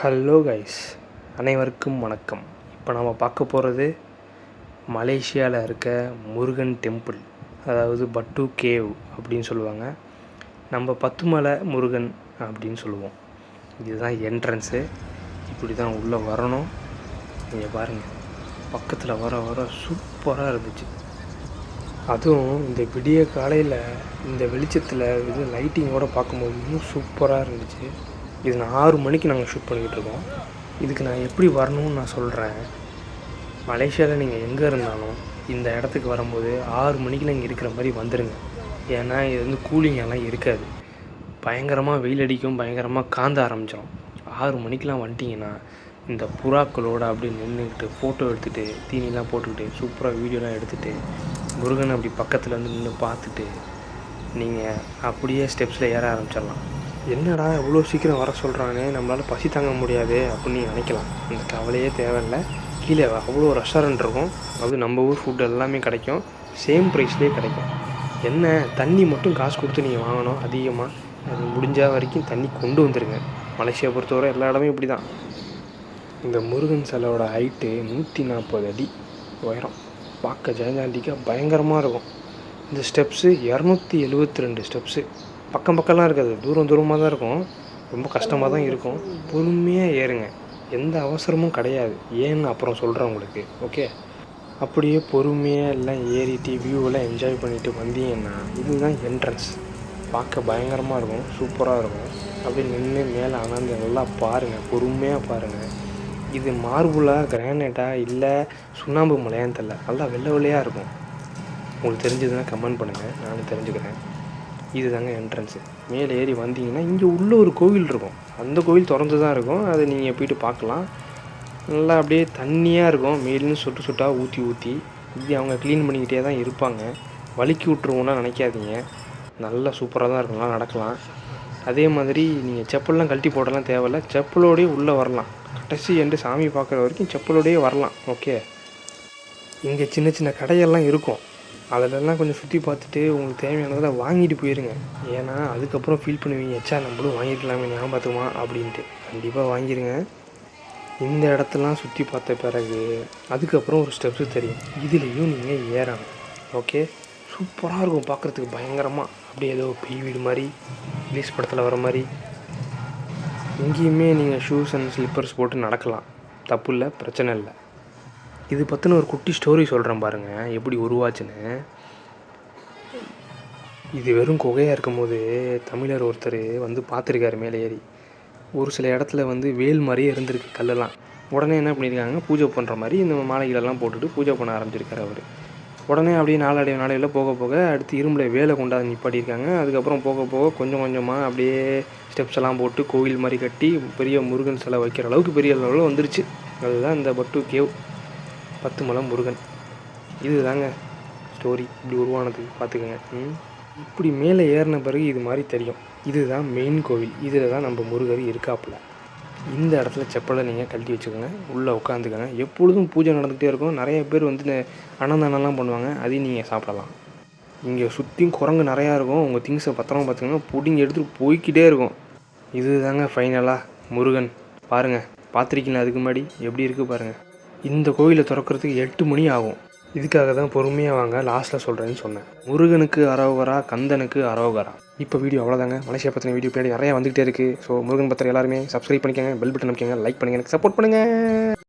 Hello guys, அனைவருக்கும் வணக்கம். இப்போ நம்ம பார்க்க போகிறது மலேசியாவில் இருக்க முருகன் டெம்பிள், அதாவது பட்டு கேவ் அப்படின்னு சொல்லுவாங்க. நம்ம பத்துமலை முருகன் அப்படின்னு சொல்லுவோம். இதுதான் என்ட்ரன்ஸு. இப்படி தான் உள்ளே வரணும். நீங்கள் பாருங்கள், பக்கத்தில் வர வர சூப்பராக இருந்துச்சு. அதுவும் இந்த விடிய காலையில் இந்த வெளிச்சத்தில் இது லைட்டிங்கோடு பார்க்கும்போது இன்னும் சூப்பராக இருந்துச்சு. இது 6 மணிக்கு நாங்கள் ஷூட் பண்ணிக்கிட்டு இருக்கோம். இதுக்கு நான் எப்படி வரணும்னு நான் சொல்கிறேன். மலேசியாவில் நீங்கள் எங்கே இருந்தாலும் இந்த இடத்துக்கு வரும்போது 6 மணிக்கெலாம் இங்கே இருக்கிற மாதிரி வந்துடுங்க. ஏன்னா இது வந்து கூலிங் எல்லாம் இருக்காது. பயங்கரமாக வெயில் அடிக்கும், பயங்கரமாக காந்த ஆரம்பிச்சிடும். 6 மணிக்கெலாம் வந்துட்டிங்கன்னா இந்த புறாக்களோடு அப்படி நின்றுக்கிட்டு ஃபோட்டோ எடுத்துகிட்டு தீனிலாம் போட்டுக்கிட்டு சூப்பராக வீடியோலாம் எடுத்துகிட்டு முருகன் அப்படி பக்கத்தில் வந்து நின்று பார்த்துட்டு நீங்கள் அப்படியே ஸ்டெப்ஸில் ஏற ஆரம்பிச்சிடலாம். என்னடா இவ்வளோ சீக்கிரம் வர சொல்கிறானே, நம்மளால் பசி தாங்க முடியாது அப்படின்னு நீங்கள் நினைக்கலாம். அந்த கவலையே தேவையில்லை. கீழே அவ்வளோ ரெஸ்டாரண்ட் இருக்கும். அது நம்ம ஊர் ஃபுட் எல்லாமே கிடைக்கும், சேம் ப்ரைஸ்லேயே கிடைக்கும். என்ன தண்ணி மட்டும் காசு கொடுத்து நீங்கள் வாங்கணும் அதிகமாக. அது முடிஞ்ச வரைக்கும் தண்ணி கொண்டு வந்துடுங்க. மலேசியா பொறுத்தவரை எல்லா இடமே இப்படி தான். இந்த முருகன் சிலையோட ஹைட்டு 140 அடி உயரம். பார்க்க ஜெயஜாண்டிக்காக பயங்கரமாக இருக்கும். இந்த ஸ்டெப்ஸு 272 ஸ்டெப்ஸு. பக்கம்லாம் இருக்காது, தூரமாக தான் இருக்கும். ரொம்ப கஷ்டமாக தான் இருக்கும். பொறுமையாக ஏறுங்க, எந்த அவசரமும் கிடையாது. ஏன்னு அப்புறம் சொல்கிறேன் உங்களுக்கு, ஓகே? அப்படியே பொறுமையாக எல்லாம் ஏறிட்டு வியூவெல்லாம் என்ஜாய் பண்ணிவிட்டு வந்தீங்கன்னா இதுதான் என்ட்ரன்ஸ். பார்க்க பயங்கரமாக இருக்கும், சூப்பராக இருக்கும். அப்படி நின்று மேலே அனர்ந்து நல்லா பாருங்கள், பொறுமையாக பாருங்கள். இது மார்புளாக கிரானைட்டாக இல்லை சுண்ணாம்பு மலையான்னு தெரில, நல்லா வெள்ளை வெள்ளையாக இருக்கும். உங்களுக்கு தெரிஞ்சதுன்னா கமெண்ட் பண்ணுங்கள், நானும் தெரிஞ்சுக்கிறேன். இது தாங்க என்ட்ரன்ஸு. மேலே ஏறி வந்தீங்கன்னா இங்கே உள்ளே ஒரு கோவில் இருக்கும். அந்த கோவில் திறந்து தான் இருக்கும், அதை நீங்கள் போய்ட்டு பார்க்கலாம். நல்லா அப்படியே தண்ணியாக இருக்கும். மேலேருந்து சொட்டு சொட்டாக ஊற்றி இப்படி அவங்க க்ளீன் பண்ணிக்கிட்டே தான் இருப்பாங்க. வலிக்கி விட்ருவோன்னா நினைக்காதீங்க, நல்லா சூப்பராக தான் இருக்கும், நல்லா நடக்கலாம். அதே மாதிரி நீங்கள் செப்பல்லாம் கழட்டி போடலாம் தேவையில்ல, செப்பலோடையே உள்ளே வரலாம். கடைசி எண்டு சாமி பார்க்குற வரைக்கும் செப்பலோடையே வரலாம், ஓகே? இங்கே சின்ன சின்ன கடையெல்லாம் இருக்கும். அதிலெல்லாம் கொஞ்சம் சுற்றி பார்த்துட்டு உங்களுக்கு தேவையானதை வாங்கிட்டு போயிருங்க. ஏன்னா அதுக்கப்புறம் ஃபீல் பண்ணுவீங்க, எச்சா நம்மளும் வாங்கிக்கலாமே ஞாபகத்துமா அப்படின்ட்டு. கண்டிப்பாக வாங்கிடுங்க. இந்த இடத்தெல்லாம் சுற்றி பார்த்த பிறகு அதுக்கப்புறம் ஒரு ஸ்டெப்ஸு தெரியும், இதுலேயும் நீங்கள் ஏறணும், ஓகே? சூப்பராக இருக்கும் பார்க்குறதுக்கு, பயங்கரமாக. அப்படியே ஏதோ பெய் வீடு மாதிரி, இங்கிலீஷ் படத்தில் வர மாதிரி. இங்கேயுமே நீங்கள் ஷூஸ் அண்ட் ஸ்லிப்பர்ஸ் போட்டு நடக்கலாம், தப்பு இல்லை, பிரச்சனை இல்லை. இது பற்றின ஒரு குட்டி ஸ்டோரி சொல்கிறேன் பாருங்கள், எப்படி உருவாச்சுன்னு. இது வெறும் குகையாக இருக்கும்போது தமிழர் ஒருத்தர் வந்து பார்த்துருக்காரு மேலே ஏறி. ஒரு சில இடத்துல வந்து வேல் மாதிரியே இருந்திருக்கு கல்லெல்லாம். உடனே என்ன பண்ணியிருக்காங்க, பூஜை பண்ணுற மாதிரி இந்த மாலைகளெல்லாம் போட்டுட்டு பூஜை பண்ண ஆரம்பிச்சிருக்காரு அவர். உடனே அப்படியே நாளடைவில் போக போக அடுத்து இரும்பில் வேலை கொண்டாந்து நிப்பாட்டியிருக்காங்க. அதுக்கப்புறம் போக போக கொஞ்சம் கொஞ்சமாக அப்படியே ஸ்டெப்ஸ் எல்லாம் போட்டு கோவில் மாதிரி கட்டி பெரிய முருகன் சிலை வைக்கிற அளவுக்கு பெரிய அளவில் வந்துருச்சு. அதுதான் இந்த பட்டு கேவ், பத்துமலை முருகன். இது தாங்க ஸ்டோரி, இப்படி உருவானது பார்த்துக்கோங்க. இப்படி மேலே ஏறின பிறகு இது மாதிரி தெரியும். இதுதான் மெயின் கோவில். இதில் தான் நம்ம முருகர் இருக்காப்புல. இந்த இடத்துல செப்பலை நீங்கள் கழட்டி வச்சுக்கோங்க, உள்ளே உட்காந்துக்கோங்க. எப்பொழுதும் பூஜை நடந்துகிட்டே இருக்கும். நிறைய பேர் வந்து அன்னதானம்லாம் பண்ணுவாங்க, அதையும் நீங்கள் சாப்பிடலாம். இங்கே சுற்றியும் குரங்கு நிறையா இருக்கும். உங்கள் திங்ஸை பத்திரமா பார்த்துக்கோங்க, பிடிங்கி எடுத்துகிட்டு போய்கிட்டே இருக்கும். இது தாங்க ஃபைனலாக முருகன். பாருங்கள், பார்த்துருக்கீங்களா? அதுக்கு முன்னாடி எப்படி இருக்குது பாருங்கள். இந்த கோயிலை திறக்கிறதுக்கு 8 மணி ஆகும். இதுக்காக தான் பொறுமையாக வாங்க, லாஸ்ட்டில் சொல்கிறேன்னு சொன்னேன். முருகனுக்கு அரோகரா, கந்தனுக்கு அரோகரா. இப்போ வீடியோ அவ்வளோதாங்க. மலேசியா பற்றின வீடியோ பின்னாடி நிறையா வந்துகிட்டே இருக்குது. ஸோ முருகன் பத்திரம் எல்லாருமே சப்ஸ்கிரைப் பண்ணிக்கோங்க, பெல் பட்டன் அமைக்கங்க, லைக் பண்ணுங்கள், எனக்கு சப்போர்ட் பண்ணுங்கள்.